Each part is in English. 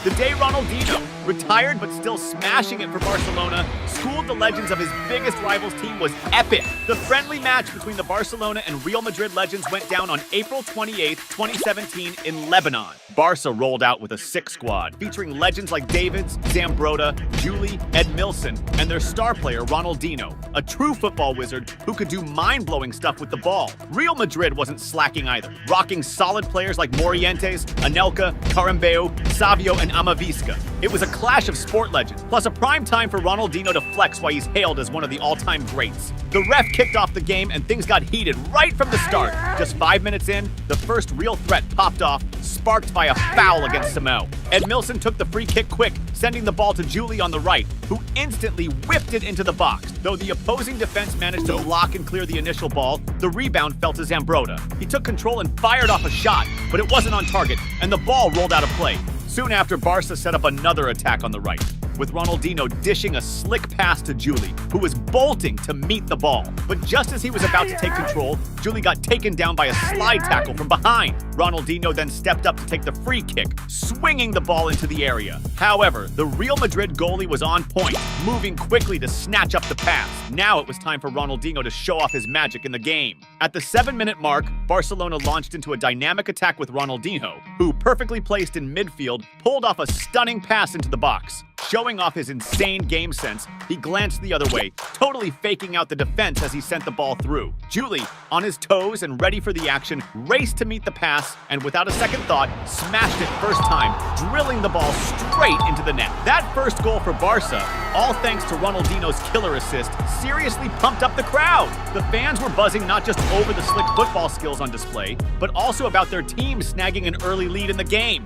The day Ronaldinho, retired but still smashing it for Barcelona, schooled the legends of his biggest rivals team was epic. The friendly match between the Barcelona and Real Madrid legends went down on April 28, 2017 in Lebanon. Barca rolled out with a sick squad, featuring legends like Davids, Zambrotta, Juli, Edmilson, and their star player Ronaldinho, a true football wizard who could do mind-blowing stuff with the ball. Real Madrid wasn't slacking either, rocking solid players like Morientes, Anelka, Carambeu, Savio, and Amavisca. It was a clash of sport legends, plus a prime time for Ronaldinho to flex while he's hailed as one of the all-time greats. The ref kicked off the game and things got heated right from the start. Just 5 minutes in, the first real threat popped off, sparked by a foul against Simão. Edmilson took the free kick quick, sending the ball to Juli on the right, who instantly whipped it into the box. Though the opposing defense managed to block and clear the initial ball, the rebound fell to Zambrotta. He took control and fired off a shot, but it wasn't on target, and the ball rolled out of play. Soon after, Barca set up another attack on the right, with Ronaldinho dishing a slick pass to Juli, who was bolting to meet the ball. But just as he was about to take control, Juli got taken down by a slide tackle from behind. Ronaldinho then stepped up to take the free kick, swinging the ball into the area. However, the Real Madrid goalie was on point, moving quickly to snatch up the pass. Now it was time for Ronaldinho to show off his magic in the game. At the 7-minute mark, Barcelona launched into a dynamic attack with Ronaldinho, who, perfectly placed in midfield, pulled off a stunning pass into the box. Showing off his insane game sense, he glanced the other way, totally faking out the defense as he sent the ball through. Juli, on his toes and ready for the action, raced to meet the pass and without a second thought, smashed it first time, drilling the ball straight into the net. That first goal for Barca, all thanks to Ronaldinho's killer assist, seriously pumped up the crowd. The fans were buzzing not just over the slick football skills on display, but also about their team snagging an early lead in the game.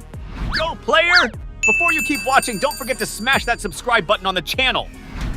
Go, player! Before you keep watching, don't forget to smash that subscribe button on the channel.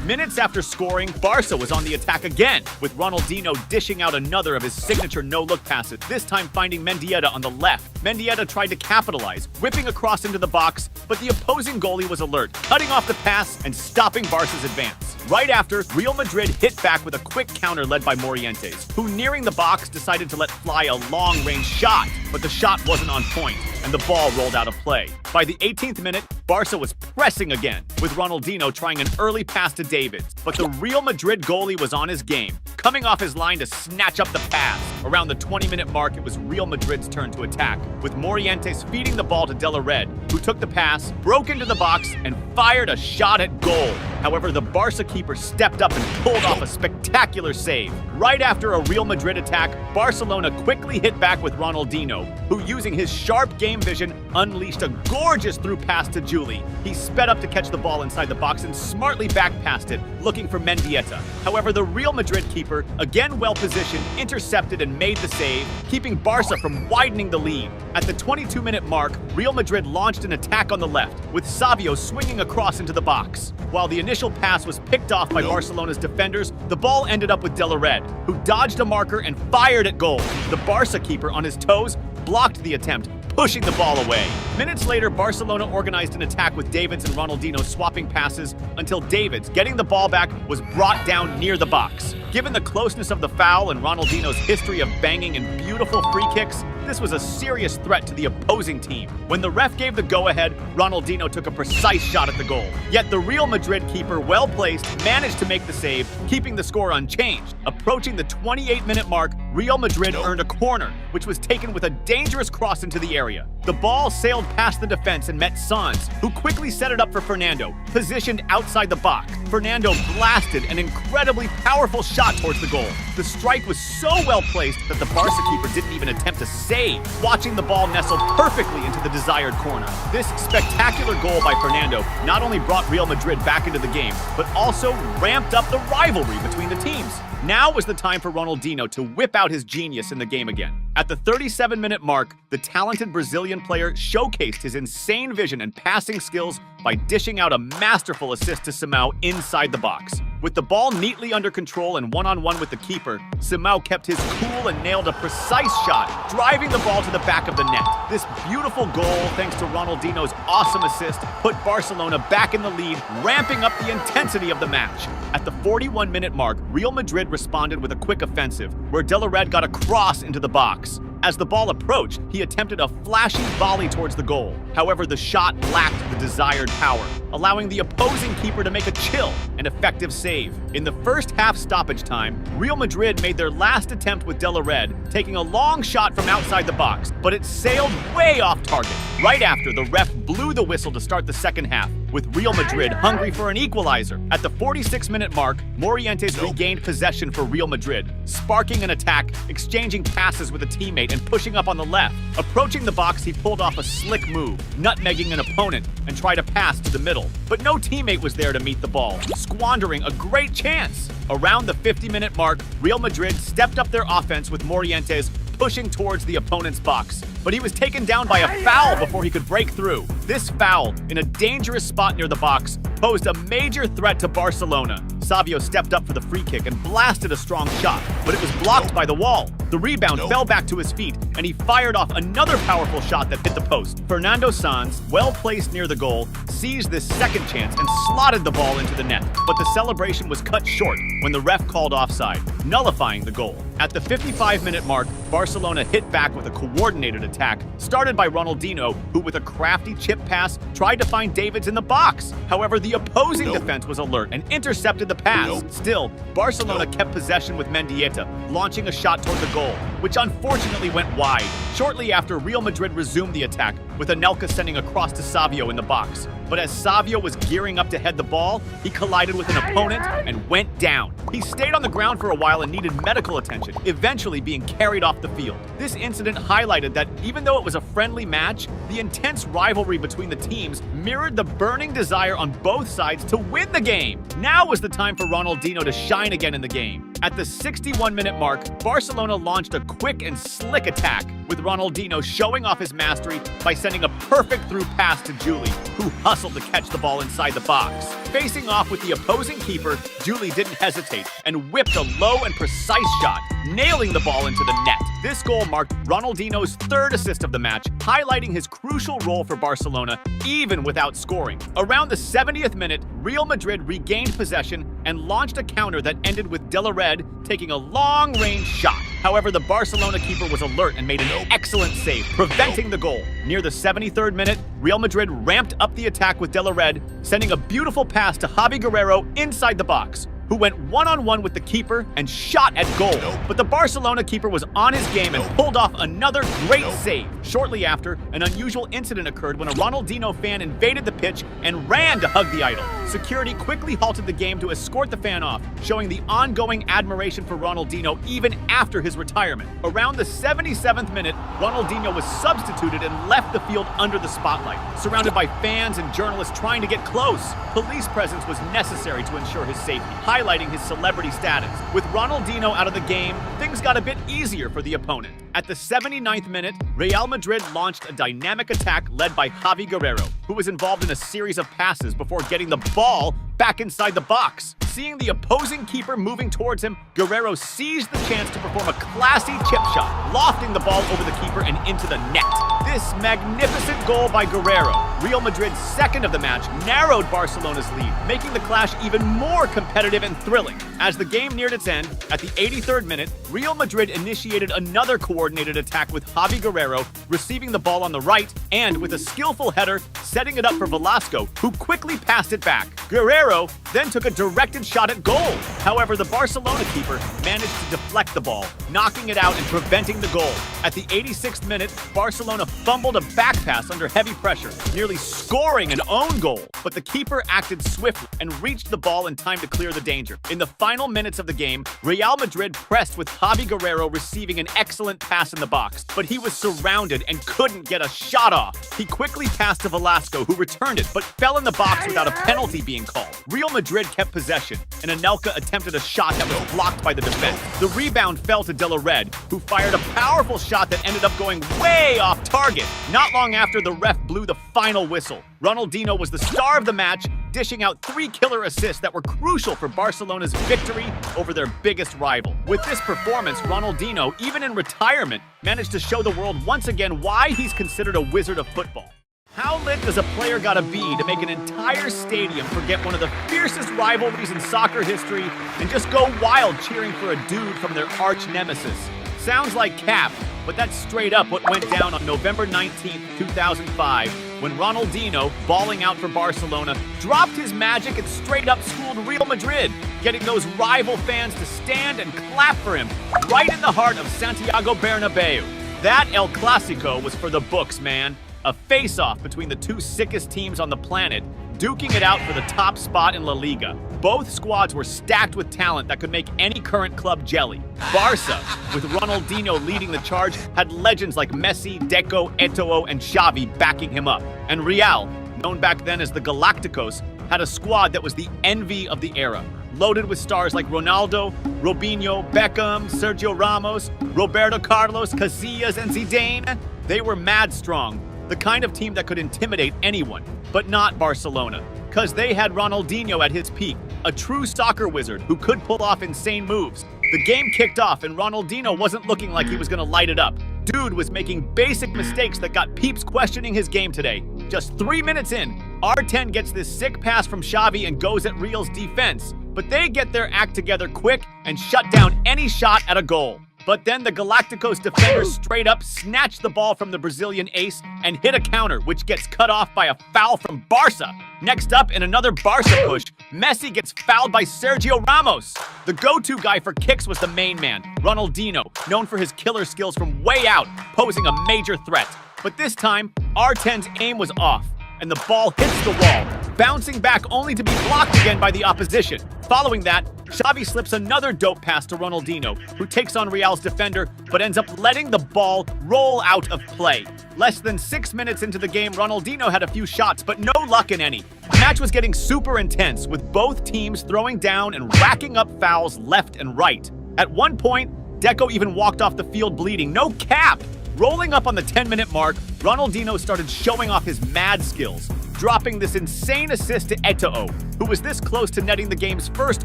Minutes after scoring, Barca was on the attack again, with Ronaldinho dishing out another of his signature no-look passes, this time finding Mendieta on the left. Mendieta tried to capitalize, whipping across into the box, but the opposing goalie was alert, cutting off the pass and stopping Barca's advance. Right after, Real Madrid hit back with a quick counter led by Morientes, who nearing the box decided to let fly a long-range shot, but the shot wasn't on point, and the ball rolled out of play. By the 18th minute, Barca was pressing again, with Ronaldinho trying an early pass to Davids, but the Real Madrid goalie was on his game, coming off his line to snatch up the pass. Around the 20-minute mark, it was Real Madrid's turn to attack, with Morientes feeding the ball to Red, who took the pass, broke into the box, and fired a shot at goal. However, the Barca keeper stepped up and pulled off a spectacular save. Right after a Real Madrid attack, Barcelona quickly hit back with Ronaldinho, who, using his sharp game vision, unleashed a gorgeous through pass to Juli. He sped up to catch the ball inside the box and smartly back passed it, looking for Mendieta. However, the Real Madrid keeper, again well-positioned, intercepted and made the save, keeping Barca from widening the lead. At the 22-minute mark, Real Madrid launched an attack on the left, with Savio swinging across into the box. While the initial pass was picked off by Barcelona's defenders, the ball ended up with Red, who dodged a marker and fired at goal. The Barca keeper, on his toes, blocked the attempt, pushing the ball away. Minutes later, Barcelona organized an attack with Davids and Ronaldinho swapping passes until Davids, getting the ball back, was brought down near the box. Given the closeness of the foul and Ronaldinho's history of banging and beautiful free kicks, this was a serious threat to the opposing team. When the ref gave the go-ahead, Ronaldinho took a precise shot at the goal. Yet the Real Madrid keeper, well-placed, managed to make the save, keeping the score unchanged. Approaching the 28-minute mark, Real Madrid earned a corner, which was taken with a dangerous cross into the area. The ball sailed past the defense and met Sanz, who quickly set it up for Fernando, positioned outside the box. Fernando blasted an incredibly powerful shot towards the goal. The strike was so well placed that the Barca keeper didn't even attempt to save, watching the ball nestle perfectly into the desired corner. This spectacular goal by Fernando not only brought Real Madrid back into the game, but also ramped up the rivalry between the teams. Now was the time for Ronaldinho to whip out his genius in the game again. At the 37-minute mark, the talented Brazilian player showcased his insane vision and passing skills by dishing out a masterful assist to Simão inside the box. With the ball neatly under control and one-on-one with the keeper, Simão kept his cool and nailed a precise shot, driving the ball to the back of the net. This beautiful goal, thanks to Ronaldinho's awesome assist, put Barcelona back in the lead, ramping up the intensity of the match. At the 41-minute mark, Real Madrid responded with a quick offensive, where Red got a cross into the box. As the ball approached, he attempted a flashy volley towards the goal. However, the shot lacked the desired power, allowing the opposing keeper to make a chill and effective save. In the first half stoppage time, Real Madrid made their last attempt with De La Red, taking a long shot from outside the box, but it sailed way off target. Right after, the ref blew the whistle to start the second half, with Real Madrid hungry for an equalizer. At the 46-minute mark, Morientes regained possession for Real Madrid, sparking an attack, exchanging passes with a teammate and pushing up on the left. Approaching the box, he pulled off a slick move, nutmegging an opponent and tried a pass to the middle. But no teammate was there to meet the ball, squandering a great chance. Around the 50-minute mark, Real Madrid stepped up their offense with Morientes pushing towards the opponent's box, but he was taken down by a foul before he could break through. This foul, in a dangerous spot near the box, posed a major threat to Barcelona. Savio stepped up for the free kick and blasted a strong shot, but it was blocked by the wall. The rebound fell back to his feet, and he fired off another powerful shot that hit the post. Fernando Sanz, well placed near the goal, seized this second chance and slotted the ball into the net, but the celebration was cut short when the ref called offside, nullifying the goal. At the 55-minute mark, Barcelona hit back with a coordinated attack, started by Ronaldinho, who with a crafty chip pass tried to find Davids in the box. However, the opposing defense was alert and intercepted the pass. Still, Barcelona kept possession with Mendieta, launching a shot toward the goal, which unfortunately went wide. Shortly after, Real Madrid resumed the attack, with Anelka sending a cross to Savio in the box. But as Savio was gearing up to head the ball, he collided with an opponent and went down. He stayed on the ground for a while and needed medical attention, eventually being carried off the field. This incident highlighted that even though it was a friendly match, the intense rivalry between the teams mirrored the burning desire on both sides to win the game. Now was the time for Ronaldinho to shine again in the game. At the 61-minute mark, Barcelona launched a quick and slick attack, with Ronaldinho showing off his mastery by sending a perfect through pass to Juli, who hustled to catch the ball inside the box. Facing off with the opposing keeper, Juli didn't hesitate and whipped a low and precise shot, nailing the ball into the net. This goal marked Ronaldinho's third assist of the match, highlighting his crucial role for Barcelona, even without scoring. Around the 70th minute, Real Madrid regained possession and launched a counter that ended with De La Red taking a long-range shot. However, the Barcelona keeper was alert and made an excellent save, preventing the goal. Near the 73rd minute, Real Madrid ramped up the attack with De La Red, sending a beautiful pass to Javi Guerrero inside the box, who went one-on-one with the keeper and shot at goal. But the Barcelona keeper was on his game and pulled off another great save. Shortly after, an unusual incident occurred when a Ronaldinho fan invaded the pitch and ran to hug the idol. Security quickly halted the game to escort the fan off, showing the ongoing admiration for Ronaldinho even after his retirement. Around the 77th minute, Ronaldinho was substituted and left the field under the spotlight, surrounded by fans and journalists trying to get close. Police presence was necessary to ensure his safety, highlighting his celebrity status. With Ronaldinho out of the game, things got a bit easier for the opponent. At the 79th minute, Real Madrid launched a dynamic attack led by Javi Guerrero, who was involved in a series of passes before getting the ball back inside the box. Seeing the opposing keeper moving towards him, Guerrero seized the chance to perform a classy chip shot, lofting the ball over the keeper and into the net. This magnificent goal by Guerrero, Real Madrid's second of the match, narrowed Barcelona's lead, making the clash even more competitive and thrilling. As the game neared its end, at the 83rd minute, Real Madrid initiated another coordinated attack with Javi Guerrero receiving the ball on the right and, with a skillful header, setting it up for Velasco, who quickly passed it back. Guerrero then took a directed shot at goal. However, the Barcelona keeper managed to deflect the ball, knocking it out and preventing the goal. At the 86th minute, Barcelona fumbled a back pass under heavy pressure, nearly scoring an own goal. But the keeper acted swiftly and reached the ball in time to clear the danger. In the final minutes of the game, Real Madrid pressed with Javi Guerrero receiving an excellent pass in the box, but he was surrounded and couldn't get a shot off. He quickly passed to Velasco, who returned it, but fell in the box without a penalty being called. Real Madrid kept possession, and Anelka attempted a shot that was blocked by the defense. The rebound fell to De La Red, who fired a powerful shot that ended up going way off target. Not long after, the ref blew the final whistle. Ronaldinho was the star of the match, dishing out 3 killer assists that were crucial for Barcelona's victory over their biggest rival. With this performance, Ronaldinho, even in retirement, managed to show the world once again why he's considered a wizard of football. How lit does a player gotta be to make an entire stadium forget one of the fiercest rivalries in soccer history and just go wild cheering for a dude from their arch nemesis? Sounds like cap, But that's straight up what went down on November 19th, 2005, when Ronaldinho, balling out for Barcelona, dropped his magic and straight up schooled Real Madrid, getting those rival fans to stand and clap for him right in the heart of Santiago Bernabeu. That El Clásico was for the books, man. A face-off between the two sickest teams on the planet, duking it out for the top spot in La Liga. Both squads were stacked with talent that could make any current club jelly. Barca, with Ronaldinho leading the charge, had legends like Messi, Deco, Eto'o, and Xavi backing him up. And Real, known back then as the Galacticos, had a squad that was the envy of the era, loaded with stars like Ronaldo, Robinho, Beckham, Sergio Ramos, Roberto Carlos, Casillas, and Zidane. They were mad strong, the kind of team that could intimidate anyone, but not Barcelona, because they had Ronaldinho at his peak, a true soccer wizard who could pull off insane moves. The game kicked off and Ronaldinho wasn't looking like he was gonna light it up. Dude was making basic mistakes that got peeps questioning his game today. Just 3 minutes in, R10 gets this sick pass from Xavi and goes at Real's defense, but they get their act together quick and shut down any shot at a goal. But then the Galacticos defenders straight up snatched the ball from the Brazilian ace and hit a counter, which gets cut off by a foul from Barca. Next up, in another Barca push, Messi gets fouled by Sergio Ramos. The go-to guy for kicks was the main man, Ronaldinho, known for his killer skills from way out, posing a major threat. But this time, R10's aim was off, and the ball hits the wall, bouncing back only to be blocked again by the opposition. Following that, Xavi slips another dope pass to Ronaldinho, who takes on Real's defender, but ends up letting the ball roll out of play. Less than 6 minutes into the game, Ronaldinho had a few shots, but no luck in any. The match was getting super intense, with both teams throwing down and racking up fouls left and right. At one point, Deco even walked off the field bleeding, no cap! Rolling up on the 10-minute mark, Ronaldinho started showing off his mad skills, dropping this insane assist to Eto'o, who was this close to netting the game's first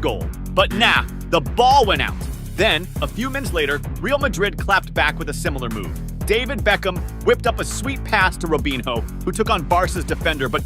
goal. But nah, the ball went out. Then, a few minutes later, Real Madrid clapped back with a similar move. David Beckham whipped up a sweet pass to Robinho, who took on Barca's defender, but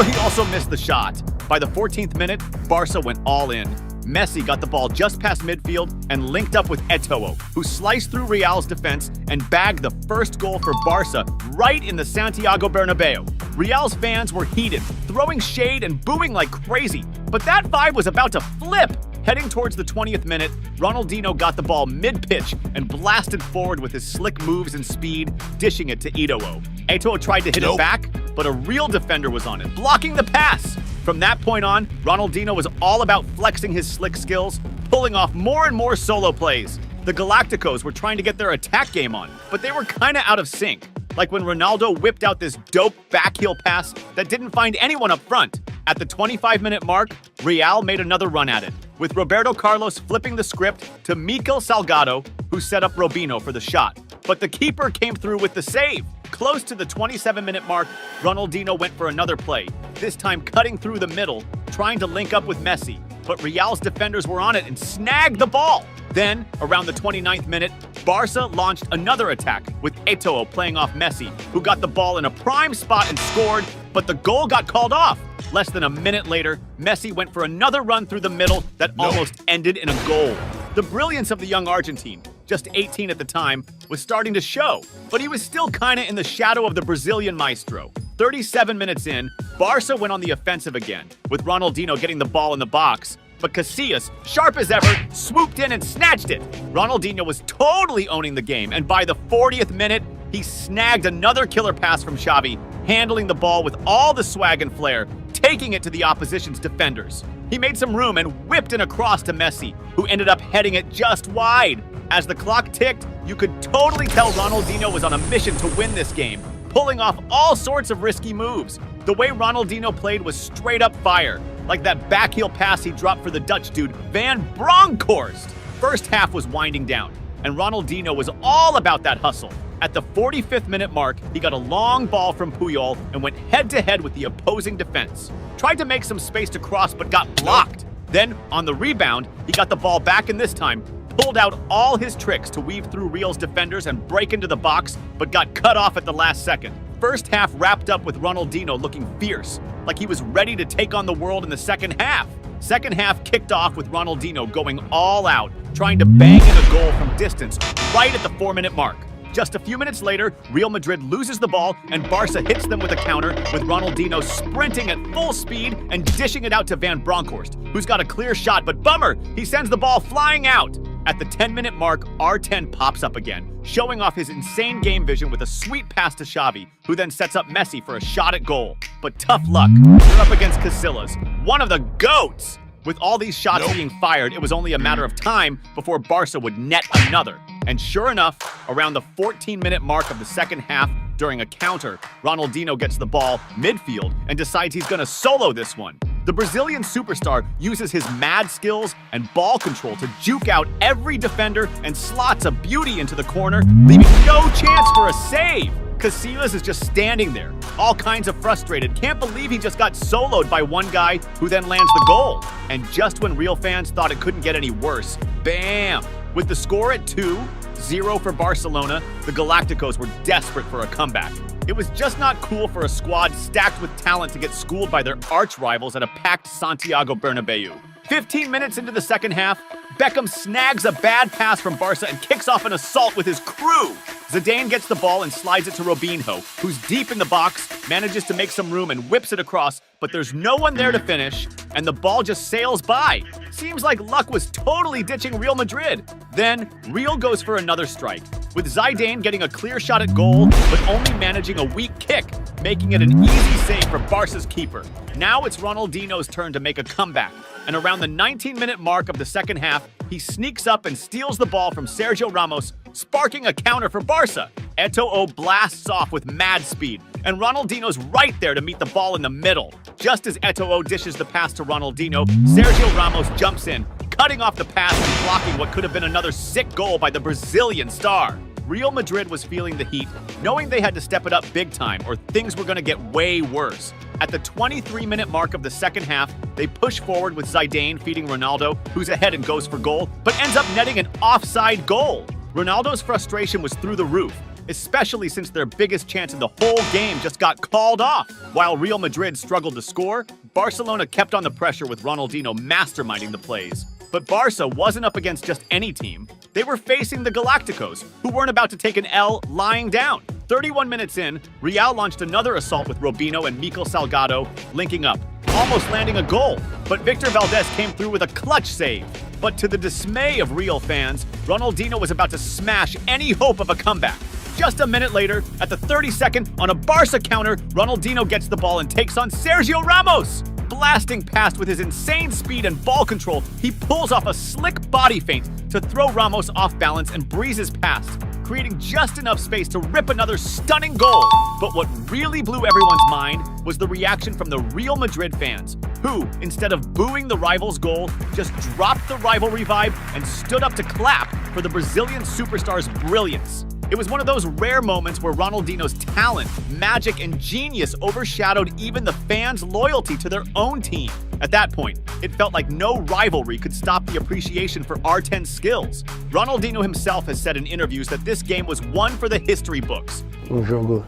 he also missed the shot. By the 14th minute, Barca went all in. Messi got the ball just past midfield and linked up with Eto'o, who sliced through Real's defense and bagged the first goal for Barca right in the Santiago Bernabeu. Real's fans were heated, throwing shade and booing like crazy, but that vibe was about to flip. Heading towards the 20th minute, Ronaldinho got the ball mid-pitch and blasted forward with his slick moves and speed, dishing it to Eto'o. Eto'o tried to hit it back, but a real defender was on it, blocking the pass. From that point on, Ronaldinho was all about flexing his slick skills, pulling off more and more solo plays. The Galacticos were trying to get their attack game on, but they were kinda out of sync. Like when Ronaldo whipped out this dope backheel pass that didn't find anyone up front. At the 25-minute mark, Real made another run at it, with Roberto Carlos flipping the script to Mikel Salgado, who set up Robinho for the shot. But the keeper came through with the save. Close to the 27-minute mark, Ronaldinho went for another play, this time cutting through the middle, trying to link up with Messi. But Real's defenders were on it and snagged the ball. Then, around the 29th minute, Barca launched another attack, with Eto'o playing off Messi, who got the ball in a prime spot and scored, but the goal got called off. Less than a minute later, Messi went for another run through the middle that almost ended in a goal. The brilliance of the young Argentine, just 18 at the time, was starting to show, but he was still kinda in the shadow of the Brazilian maestro. 37 minutes in, Barca went on the offensive again, with Ronaldinho getting the ball in the box, but Casillas, sharp as ever, swooped in and snatched it. Ronaldinho was totally owning the game, and by the 40th minute, he snagged another killer pass from Xavi, handling the ball with all the swag and flair, taking it to the opposition's defenders. He made some room and whipped in a cross to Messi, who ended up heading it just wide. As the clock ticked, you could totally tell Ronaldinho was on a mission to win this game, pulling off all sorts of risky moves. The way Ronaldinho played was straight up fire, like that backheel pass he dropped for the Dutch dude Van Bronckhorst. First half was winding down, and Ronaldinho was all about that hustle. At the 45th minute mark, he got a long ball from Puyol and went head-to-head with the opposing defense. Tried to make some space to cross, but got blocked. Then, on the rebound, he got the ball back and this time pulled out all his tricks to weave through Real's defenders and break into the box, but got cut off at the last second. First half wrapped up with Ronaldinho looking fierce, like he was ready to take on the world in the second half. Second half kicked off with Ronaldinho going all out, trying to bang in a goal from distance right at the 4-minute mark. Just a few minutes later, Real Madrid loses the ball and Barca hits them with a counter, with Ronaldinho sprinting at full speed and dishing it out to Van Bronckhorst, who's got a clear shot, but bummer, he sends the ball flying out. At the 10-minute mark, R10 pops up again, showing off his insane game vision with a sweet pass to Xavi, who then sets up Messi for a shot at goal. But tough luck, they're up against Casillas, one of the GOATs! With all these shots being fired, it was only a matter of time before Barca would net another. And sure enough, around the 14-minute mark of the second half, during a counter, Ronaldinho gets the ball midfield and decides he's going to solo this one. The Brazilian superstar uses his mad skills and ball control to juke out every defender and slots a beauty into the corner, leaving no chance for a save. Casillas is just standing there, all kinds of frustrated, can't believe he just got soloed by one guy who then lands the goal. And just when Real fans thought it couldn't get any worse, bam! With the score at 2-0 for Barcelona, the Galacticos were desperate for a comeback. It was just not cool for a squad stacked with talent to get schooled by their arch-rivals at a packed Santiago Bernabeu. 15 minutes into the second half, Beckham snags a bad pass from Barca and kicks off an assault with his crew. Zidane gets the ball and slides it to Robinho, who's deep in the box, manages to make some room and whips it across, but there's no one there to finish, and the ball just sails by. Seems like luck was totally ditching Real Madrid. Then, Real goes for another strike, with Zidane getting a clear shot at goal, but only managing a weak kick, making it an easy save for Barca's keeper. Now it's Ronaldinho's turn to make a comeback, and around the 19-minute mark of the second half, he sneaks up and steals the ball from Sergio Ramos, sparking a counter for Barca. Eto'o blasts off with mad speed, and Ronaldinho's right there to meet the ball in the middle. Just as Eto'o dishes the pass to Ronaldinho, Sergio Ramos jumps in, cutting off the pass and blocking what could have been another sick goal by the Brazilian star. Real Madrid was feeling the heat, knowing they had to step it up big time or things were going to get way worse. At the 23-minute mark of the second half, they push forward with Zidane feeding Ronaldo, who's ahead and goes for goal, but ends up netting an offside goal. Ronaldo's frustration was through the roof, especially since their biggest chance in the whole game just got called off. While Real Madrid struggled to score, Barcelona kept on the pressure with Ronaldinho masterminding the plays. But Barca wasn't up against just any team. They were facing the Galacticos, who weren't about to take an L lying down. 31 minutes in, Real launched another assault with Robinho and Mikel Salgado linking up, almost landing a goal. But Victor Valdés came through with a clutch save. But to the dismay of Real fans, Ronaldinho was about to smash any hope of a comeback. Just a minute later, at the 32nd, on a Barca counter, Ronaldinho gets the ball and takes on Sergio Ramos. Blasting past with his insane speed and ball control, he pulls off a slick body feint to throw Ramos off balance and breezes past, creating just enough space to rip another stunning goal. But what really blew everyone's mind was the reaction from the Real Madrid fans, who, instead of booing the rival's goal, just dropped the rivalry vibe and stood up to clap for the Brazilian superstar's brilliance. It was one of those rare moments where Ronaldinho's talent, magic, and genius overshadowed even the fans' loyalty to their own team. At that point, it felt like no rivalry could stop the appreciation for R10's skills. Ronaldinho himself has said in interviews that this game was one for the history books. Jogo,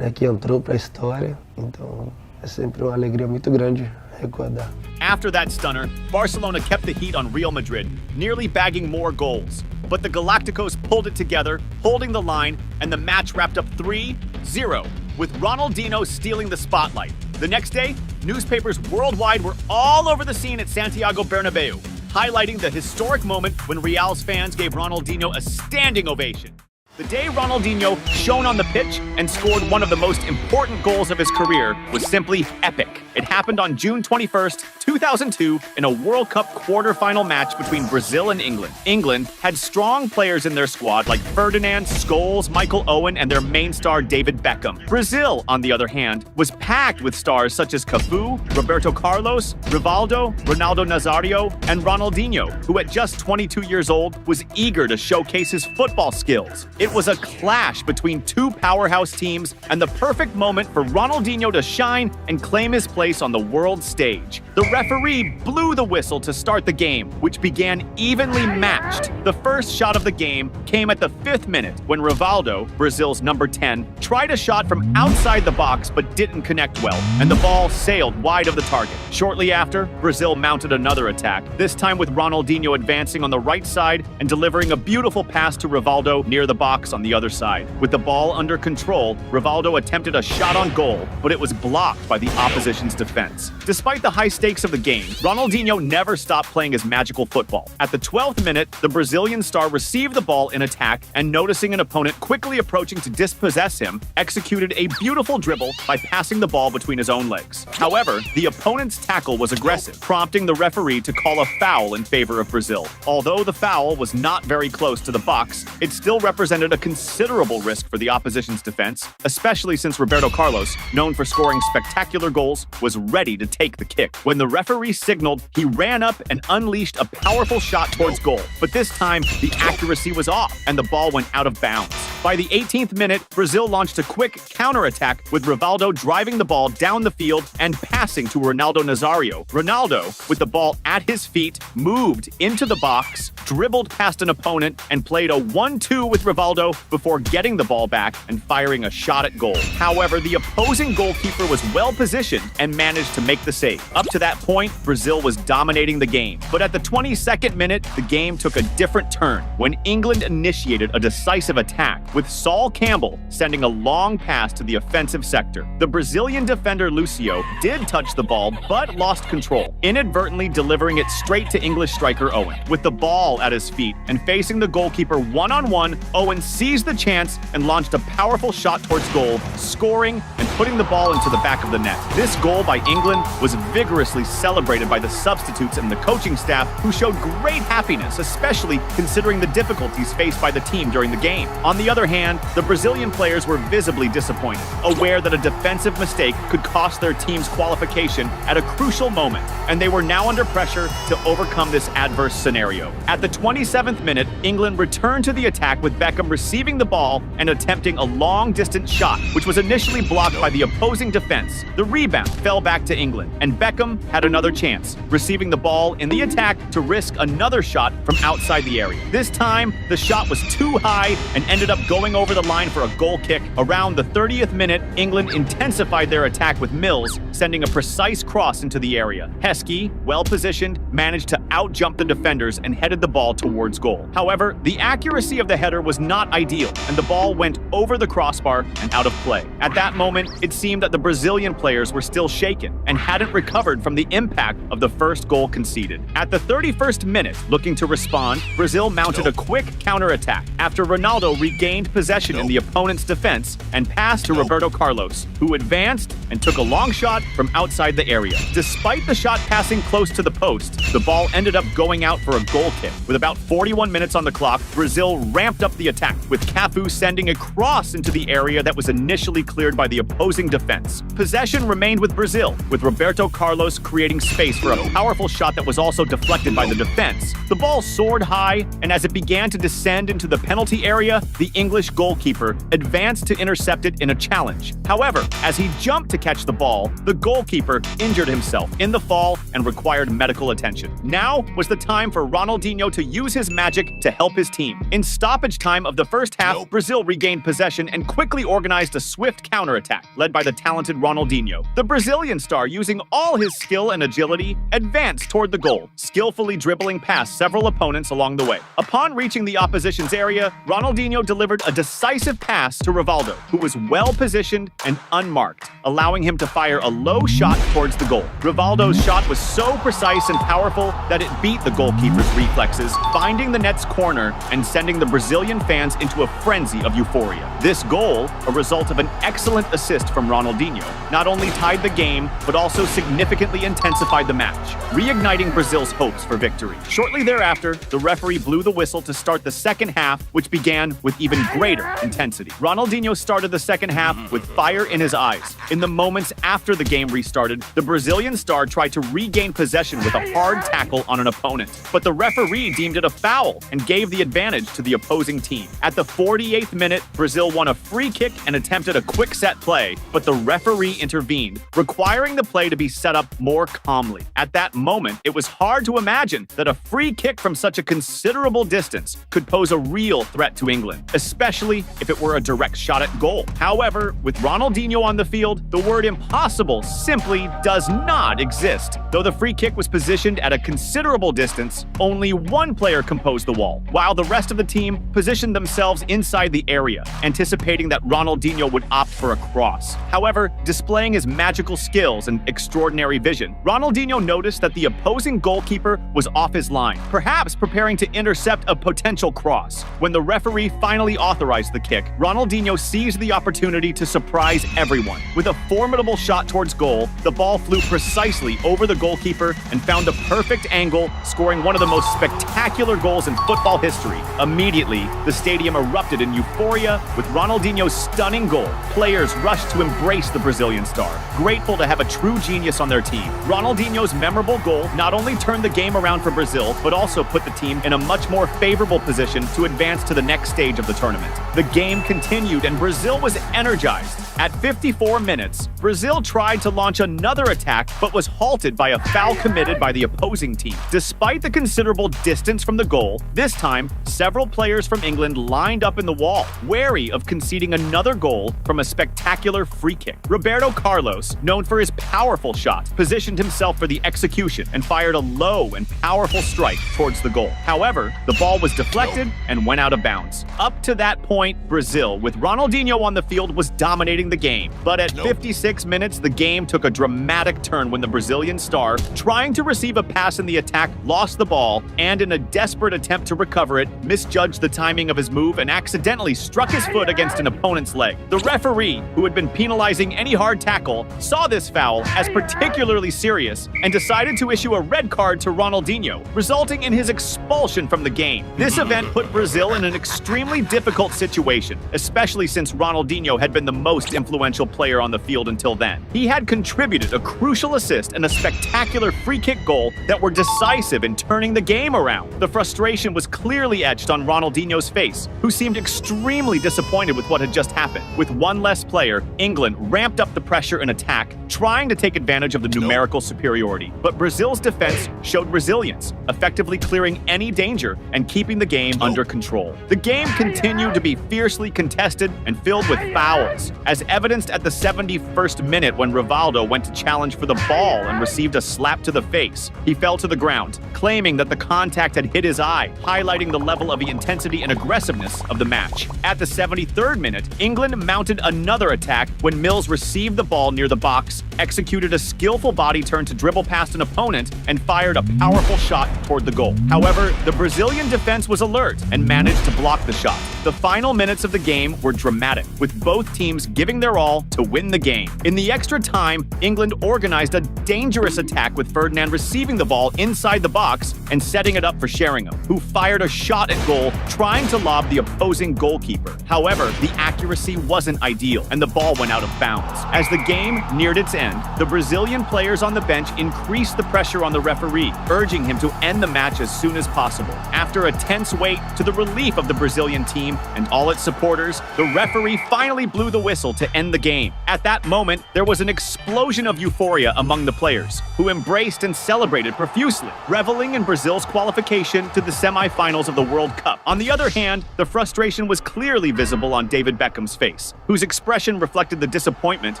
que entrou para a história, então é sempre uma alegria muito grande recordar. After that stunner, Barcelona kept the heat on Real Madrid, nearly bagging more goals. But the Galacticos pulled it together, holding the line, and the match wrapped up 3-0, with Ronaldinho stealing the spotlight. The next day, newspapers worldwide were all over the scene at Santiago Bernabeu, highlighting the historic moment when Real's fans gave Ronaldinho a standing ovation. The day Ronaldinho shone on the pitch and scored one of the most important goals of his career was simply epic. It happened on June 21st, 2002, in a World Cup quarterfinal match between Brazil and England. England had strong players in their squad like Ferdinand, Scholes, Michael Owen, and their main star David Beckham. Brazil, on the other hand, was packed with stars such as Cafu, Roberto Carlos, Rivaldo, Ronaldo Nazario, and Ronaldinho, who at just 22 years old was eager to showcase his football skills. It was a clash between two powerhouse teams and the perfect moment for Ronaldinho to shine and claim his place on the world stage. The referee blew the whistle to start the game, which began evenly matched. The first shot of the game came at the 5th minute when Rivaldo, Brazil's number 10, tried a shot from outside the box but didn't connect well, and the ball sailed wide of the target. Shortly after, Brazil mounted another attack, this time with Ronaldinho advancing on the right side and delivering a beautiful pass to Rivaldo near the box on the other side. With the ball under control, Rivaldo attempted a shot on goal, but it was blocked by the opposition's defense. Despite the high stakes of the game, Ronaldinho never stopped playing his magical football. At the 12th minute, the Brazilian star received the ball in attack and, noticing an opponent quickly approaching to dispossess him, executed a beautiful dribble by passing the ball between his own legs. However, the opponent's tackle was aggressive, prompting the referee to call a foul in favor of Brazil. Although the foul was not very close to the box, it still represented a considerable risk for the opposition's defense, especially since Roberto Carlos, known for scoring spectacular goals, was ready to take the kick. When the referee signaled, he ran up and unleashed a powerful shot towards goal, but this time the accuracy was off and the ball went out of bounds. By the 18th minute, Brazil launched a quick counter-attack with Rivaldo driving the ball down the field and passing to Ronaldo Nazario. Ronaldo, with the ball at his feet, moved into the box, dribbled past an opponent, and played a 1-2 with Rivaldo before getting the ball back and firing a shot at goal. However, the opposing goalkeeper was well positioned and managed to make the save. Up to that point, Brazil was dominating the game. But at the 22nd minute, the game took a different turn when England initiated a decisive attack, with Sol Campbell sending a long pass to the offensive sector. The Brazilian defender Lucio did touch the ball but lost control, inadvertently delivering it straight to English striker Owen. With the ball at his feet and facing the goalkeeper one-on-one, Owen seized the chance and launched a powerful shot towards goal, scoring and putting the ball into the back of the net. This goal by England was vigorously celebrated by the substitutes and the coaching staff, who showed great happiness, especially considering the difficulties faced by the team during the game. On the other hand, the Brazilian players were visibly disappointed, aware that a defensive mistake could cost their team's qualification at a crucial moment, and they were now under pressure to overcome this adverse scenario. At the 27th minute, England returned to the attack with Beckham receiving the ball and attempting a long-distance shot, which was initially blocked by the opposing defense. The rebound fell back to England, and Beckham had another chance, receiving the ball in the attack to risk another shot from outside the area. This time, the shot was too high and ended up going over the line for a goal kick. Around the 30th minute, England intensified their attack with Mills, sending a precise cross into the area. Heskey, well positioned, managed to outjump the defenders and headed the ball towards goal. However, the accuracy of the header was not ideal, and the ball went over the crossbar and out of play. At that moment, it seemed that the Brazilian players were still shaken and hadn't recovered from the impact of the first goal conceded. At the 31st minute, looking to respond, Brazil mounted a quick counter-attack after Ronaldo regained possession in the opponent's defense and passed to Roberto Carlos, who advanced and took a long shot from outside the area. Despite the shot passing close to the post, the ball ended up going out for a goal kick. With about 41 minutes on the clock, Brazil ramped up the attack, with Cafu sending a cross into the area that was initially cleared by the opposing defense. Possession remained with Brazil, with Roberto Carlos creating space for a powerful shot that was also deflected by the defense. The ball soared high, and as it began to descend into the penalty area, the English goalkeeper advanced to intercept it in a challenge. However, as he jumped to catch the ball, the goalkeeper injured himself in the fall and required medical attention. Now was the time for Ronaldinho to use his magic to help his team. In stoppage time of the first half, Brazil regained possession and quickly organized a swift counterattack, led by the talented Ronaldinho. The Brazilian star, using all his skill and agility, advanced toward the goal, skillfully dribbling past several opponents along the way. Upon reaching the opposition's area, Ronaldinho delivered a decisive pass to Rivaldo, who was well positioned and unmarked, allowing him to fire a low shot towards the goal. Rivaldo's shot was so precise and powerful that it beat the goalkeeper's reflexes, finding the net's corner and sending the Brazilian fans into a frenzy of euphoria. This goal, a result of an excellent assist from Ronaldinho, not only tied the game, but also significantly intensified the match, reigniting Brazil's hopes for victory. Shortly thereafter, the referee blew the whistle to start the second half, which began with even greater intensity. Ronaldinho started the second half with fire in his eyes. In the moments after the game restarted, the Brazilian star tried to regain possession with a hard tackle on an opponent, but the referee deemed it a foul and gave the advantage to the opposing team. At the 48th minute, Brazil won a free kick and attempted a quick set play, but the referee intervened, requiring the play to be set up more calmly. At that moment, it was hard to imagine that a free kick from such a considerable distance could pose a real threat to England, especially if it were a direct shot at goal. However, with Ronaldinho on the field, the word impossible simply does not exist. Though the free kick was positioned at a considerable distance, only one player composed the wall, while the rest of the team positioned themselves inside the area, anticipating that Ronaldinho would opt for a cross. However, displaying his magical skills and extraordinary vision, Ronaldinho noticed that the opposing goalkeeper was off his line, perhaps preparing to intercept a potential cross. When the referee finally authorized the kick, Ronaldinho seized the opportunity to surprise everyone. With a formidable shot towards goal, the ball flew precisely over the goalkeeper and found a perfect angle, scoring one of the most spectacular goals in football history. Immediately, the stadium erupted in euphoria with Ronaldinho's stunning goal. Players rushed to embrace the Brazilian star, grateful to have a true genius on their team. Ronaldinho's memorable goal not only turned the game around for Brazil, but also put the team in a much more favorable position to advance to the next stage of the tournament. The game continued and Brazil was energized. At 54 minutes, Brazil tried to launch another attack but was halted by a foul committed by the opposing team. Despite the considerable distance from the goal, this time, several players from England lined up in the wall, wary of conceding another goal from a spectacular free kick. Roberto Carlos, known for his powerful shot, positioned himself for the execution and fired a low and powerful strike towards the goal. However, the ball was deflected and went out of bounds. Up to that point, Brazil, with Ronaldinho on the field, was dominating the game. But at 56 minutes, the game took a dramatic turn when the Brazilian star, trying to receive a pass in the attack, lost the ball and, in a desperate attempt to recover it, misjudged the timing of his move and accidentally struck his foot against an opponent's leg. The referee, who had been penalizing any hard tackle, saw this foul as particularly serious and decided to issue a red card to Ronaldinho, resulting in his expulsion from the game. This event put Brazil in an extremely difficult situation, especially since Ronaldinho had been the most influential player on the field until then. He had contributed a crucial assist and a spectacular free kick goal that were decisive in turning the game around. The frustration was clearly etched on Ronaldinho's face, who seemed extremely disappointed with what had just happened. With one less player, England ramped up the pressure and attack, trying to take advantage of the numerical superiority. But Brazil's defense showed resilience, effectively clearing any danger and keeping the game under control. The game continued to be fiercely contested and filled with fouls, as evidenced at the 71st minute when Rivaldo went to challenge for the ball and received a slap to the face. He fell to the ground, claiming that the contact had hit his eye, highlighting the level of the intensity and aggressiveness of the match. At the 73rd minute, England mounted another attack when Mills received the ball near the box, executed a skillful body turn to dribble past an opponent, and fired a powerful shot toward the goal. However, the Brazilian defense was alert and managed to block the shot. The final minutes of the game were dramatic, with both teams giving their all to win the game. In the extra time, England organized a dangerous attack with Ferdinand receiving the ball inside the box and setting it up for Sheringham, who fired a shot at goal, trying to lob the opposing goalkeeper. However, the accuracy wasn't ideal, and the ball went out of bounds. As the game neared its end, the Brazilian players on the bench increased the pressure on the referee, urging him to end the match as soon as possible. After a tense wait, to the relief of the Brazilian team and all its supporters, the referee finally blew the whistle to end the game. At that moment, there was an explosion of euphoria among the players, who embraced and celebrated profusely, reveling in Brazil's qualification to the semi-finals of the World Cup. On the other hand, the frustration was clearly visible on David Beckham's face, whose expression reflected the disappointment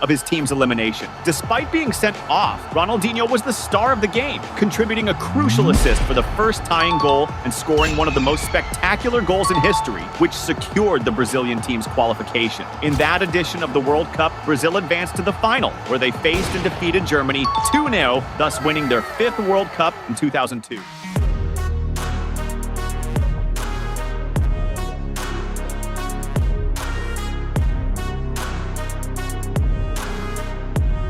of his team's elimination. Despite being sent off, Ronaldinho was the star of the game, contributing a crucial assist for the first tying goal and scoring one of the most spectacular goals in history, which secured the Brazilian team's qualification. In that edition of the World Cup, Brazil advanced to the final, where they faced and defeated Germany 2-0, thus winning their 5th World Cup in 2002.